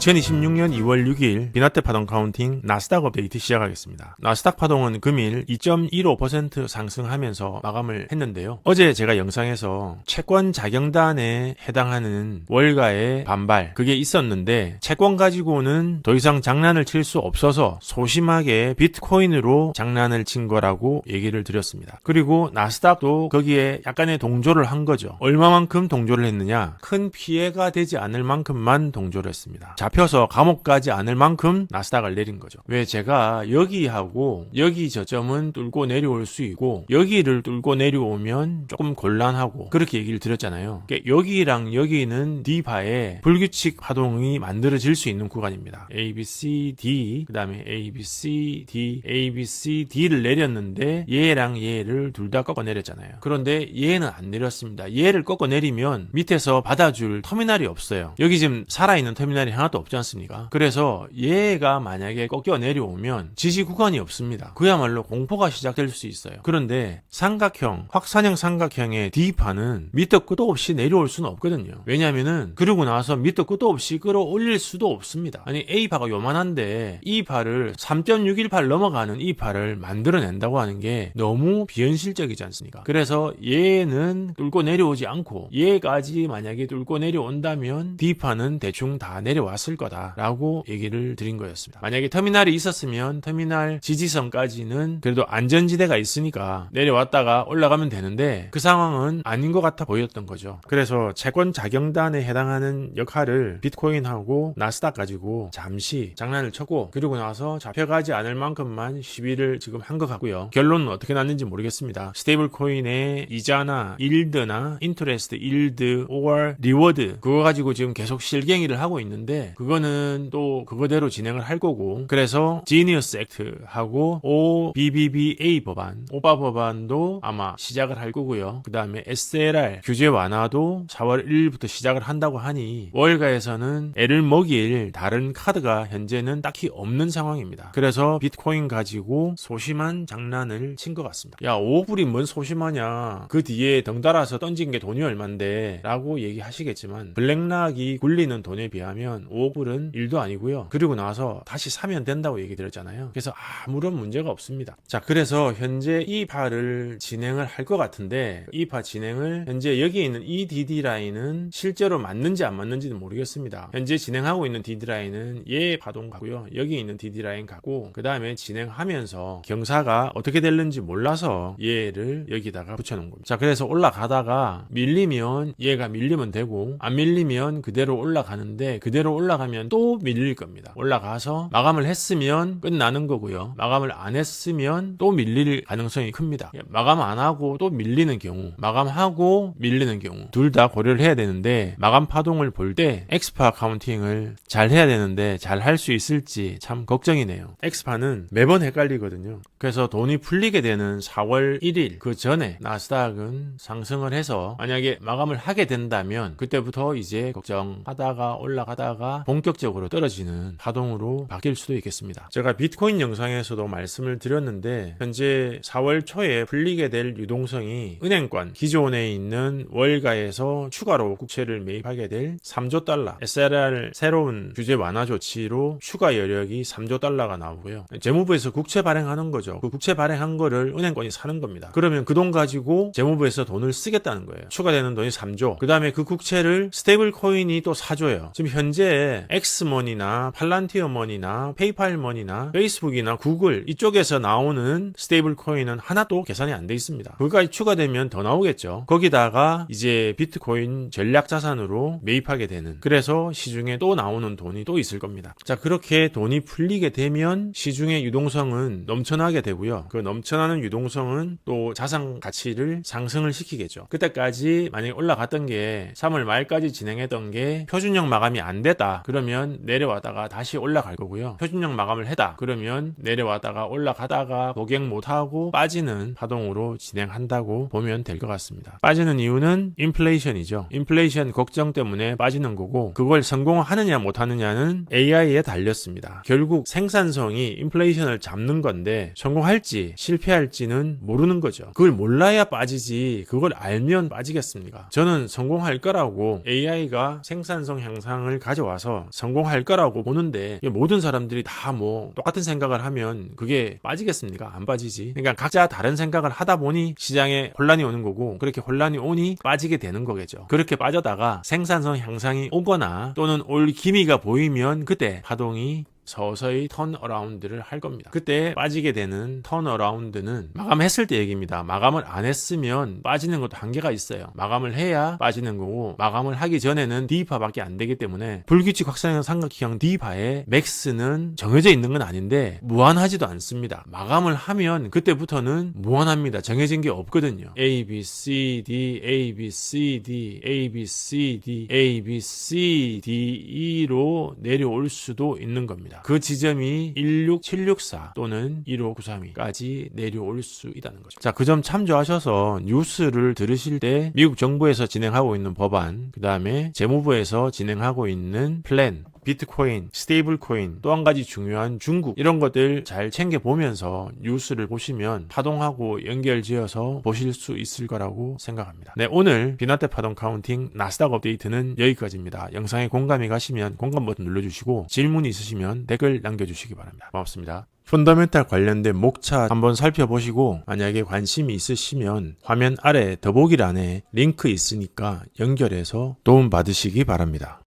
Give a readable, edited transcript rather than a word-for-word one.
2026년 2월 6일 비나테 파동 카운팅 나스닥 업데이트 시작하겠습니다. 나스닥 파동은 금일 2.15% 상승하면서 마감을 했는데요. 어제 제가 영상에서 채권 자경단에 해당하는 월가의 반발 그게 있었는데 채권 가지고는 더 이상 장난을 칠 수 없어서 소심하게 비트코인으로 장난을 친 거라고 얘기를 드렸습니다. 그리고 나스닥도 거기에 약간의 동조를 한 거죠. 얼마만큼 동조를 했느냐? 큰 피해가 되지 않을 만큼만 동조를 했습니다. 잡혀서 감옥 가지 않을 만큼 나스닥을 내린 거죠. 왜 제가 여기하고 여기 저점은 뚫고 내려올 수 있고 여기를 뚫고 내려오면 조금 곤란하고 그렇게 얘기를 드렸잖아요. 그러니까 여기랑 여기는 D파에 불규칙 파동이 만들어질 수 있는 구간입니다. A, B, C, D 그 다음에 A, B, C, D, A, B, C, D를 내렸는데 얘랑 얘를 둘 다 꺾어 내렸잖아요. 그런데 얘는 안 내렸습니다. 얘를 꺾어 내리면 밑에서 받아줄 터미널이 없어요. 여기 지금 살아있는 터미널이 하나도 없지 않습니까? 그래서 얘가 만약에 꺾여 내려오면 지지 구간이 없습니다. 그야말로 공포가 시작될 수 있어요. 그런데 삼각형, 확산형 삼각형의 D파는 밑도 끝도 없이 내려올 수는 없거든요. 왜냐면은 그러고 나서 밑도 끝도 없이 끌어올릴 수도 없습니다. 아니 A파가 요만한데 E파를 3.618 넘어가는 E파를 만들어낸다고 하는 게 너무 비현실적이지 않습니까? 그래서 얘는 뚫고 내려오지 않고 얘까지 만약에 뚫고 내려온다면 D파는 대충 다 내려왔을 거다라고 얘기를 드린 거였습니다. 만약에 터미널이 있었으면 터미널 지지선까지는 그래도 안전지대가 있으니까 내려왔다가 올라가면 되는데 그 상황은 아닌 것 같아 보였던 거죠. 그래서 채권 자경단에 해당하는 역할을 비트코인하고 나스닥 가지고 잠시 장난을 쳤고 그리고 나서 잡혀가지 않을 만큼만 시비를 지금 한 것 같고요. 결론은 어떻게 났는지 모르겠습니다. 스테이블 코인의 이자나 일드나 인터레스트 일드 or 리워드 그거 가지고 지금 계속 실갱이를 하고 있는데 그거는 또 그거대로 진행을 할 거고 그래서 지니어스 액트하고 OBBBA 법안 오바 법안도 아마 시작을 할 거고요. 그 다음에 SLR 규제 완화도 4월 1일부터 시작을 한다고 하니 월가에서는 애를 먹일 다른 카드가 현재는 딱히 없는 상황입니다. 그래서 비트코인 가지고 소심한 장난을 친 것 같습니다. 야 5불이 뭔 소심하냐 그 뒤에 덩달아서 던진 게 돈이 얼만데 라고 얘기하시겠지만 블랙락이 굴리는 돈에 비하면 5불은 1도 아니고요. 그리고 나서 다시 사면 된다고 얘기 드렸잖아요. 그래서 아무런 문제가 없습니다. 자 그래서 현재 이 파를 진행을 할 것 같은데 이 파 진행을 현재 여기 있는 이 DD 라인은 실제로 맞는지 안 맞는지는 모르겠습니다. 현재 진행하고 있는 DD 라인은 얘 파동 같고요. 여기 있는 DD 라인 같고 그 다음에 진행하면서 경사가 어떻게 될는지 몰라서 얘를 여기다가 붙여놓은 겁니다. 자 그래서 올라가다가 밀리면 얘가 밀리면 되고 안 밀리면 그대로 올라가는데 그대로 올라가면 또 밀릴 겁니다. 올라가서 마감을 했으면 끝나는 거고요. 마감을 안 했으면 또 밀릴 가능성이 큽니다. 마감 안 하고 또 밀리는 경우 마감하고 밀리는 경우 둘 다 고려를 해야 되는데 마감 파동을 볼 때 엑스파 카운팅을 잘 해야 되는데 잘 할 수 있을지 참 걱정이네요. 엑스파는 매번 헷갈리거든요. 그래서 돈이 풀리게 되는 4월 1일 그 전에 나스닥은 상승을 해서 만약에 마감을 하게 된다면 그때부터 이제 걱정하다가 올라가다가 본격적으로 떨어지는 파동으로 바뀔 수도 있겠습니다. 제가 비트코인 영상에서도 말씀을 드렸는데 현재 4월 초에 풀리게 될 유동성이 은행권 기존에 있는 월가에서 추가로 국채를 매입하게 될 3조 달러 SLR 새로운 규제 완화 조치로 추가 여력이 3조 달러가 나오고요. 재무부에서 국채 발행하는 거죠. 그 국채 발행한 거를 은행권이 사는 겁니다. 그러면 그 돈 가지고 재무부에서 돈을 쓰겠다는 거예요. 추가되는 돈이 3조. 그 다음에 그 국채를 스테이블 코인이 또 사줘요. 지금 현재 엑스머니나 팔란티어 머니나 페이팔 머니나 페이스북이나 구글 이쪽에서 나오는 스테이블 코인은 하나도 계산이 안 돼 있습니다. 그거까지 추가되면 더 나오겠죠. 거기다가 이제 비트코인 전략 자산으로 매입하게 되는 그래서 시중에 또 나오는 돈이 또 있을 겁니다. 자 그렇게 돈이 풀리게 되면 시중의 유동성은 넘쳐나게 되고요. 그 넘쳐나는 유동성은 또 자산 가치를 상승을 시키겠죠. 그때까지 만약에 올라갔던 게 3월 말까지 진행했던 게 표준형 마감이 안 됐다 그러면 내려왔다가 다시 올라갈 거고요. 표준형 마감을 했다 그러면 내려왔다가 올라가다가 복용 못하고 빠지는 파동으로 진행한다고 보면 될 것 같습니다. 빠지는 이유는 인플레이션이죠. 인플레이션 걱정 때문에 빠지는 거고 그걸 성공하느냐 못하느냐는 AI에 달렸습니다. 결국 생산성이 인플레이션을 잡는 건데 성공할지 실패할지는 모르는 거죠. 그걸 몰라야 빠지지 그걸 알면 빠지겠습니까? 저는 성공할 거라고 AI가 생산성 향상을 가져와서 가서 성공할 거라고 보는데 모든 사람들이 다 뭐 똑같은 생각을 하면 그게 빠지겠습니까? 안 빠지지. 그러니까 각자 다른 생각을 하다 보니 시장에 혼란이 오는 거고, 그렇게 혼란이 오니 빠지게 되는 거겠죠. 그렇게 빠졌다가 생산성 향상이 오거나 또는 올 기미가 보이면 그때 파동이 서서히 턴어라운드를 할 겁니다. 그때 빠지게 되는 턴어라운드는 마감했을 때 얘기입니다. 마감을 안 했으면 빠지는 것도 한계가 있어요. 마감을 해야 빠지는 거고, 마감을 하기 전에는 D파밖에 안 되기 때문에 불규칙 확산형 삼각형 D파의 맥스는 정해져 있는 건 아닌데 무한하지도 않습니다. 마감을 하면 그때부터는 무한합니다. 정해진 게 없거든요. A, B, C, D, A, B, C, D, A, B, C, D, A, B, C, D, E로 내려올 수도 있는 겁니다. 그 지점이 16764 또는 15932까지 내려올 수 있다는 거죠. 자, 그 점 참조하셔서 뉴스를 들으실 때 미국 정부에서 진행하고 있는 법안, 그 다음에 재무부에서 진행하고 있는 플랜, 비트코인, 스테이블 코인, 또 한 가지 중요한 중국, 이런 것들 잘 챙겨보면서 뉴스를 보시면 파동하고 연결지어서 보실 수 있을 거라고 생각합니다. 네, 오늘 비나테 파동 카운팅 나스닥 업데이트는 여기까지입니다. 영상에 공감이 가시면 공감 버튼 눌러주시고, 질문이 있으시면 댓글 남겨주시기 바랍니다. 고맙습니다. 펀더멘탈 관련된 목차 한번 살펴보시고, 만약에 관심이 있으시면 화면 아래 더보기란에 링크 있으니까 연결해서 도움 받으시기 바랍니다.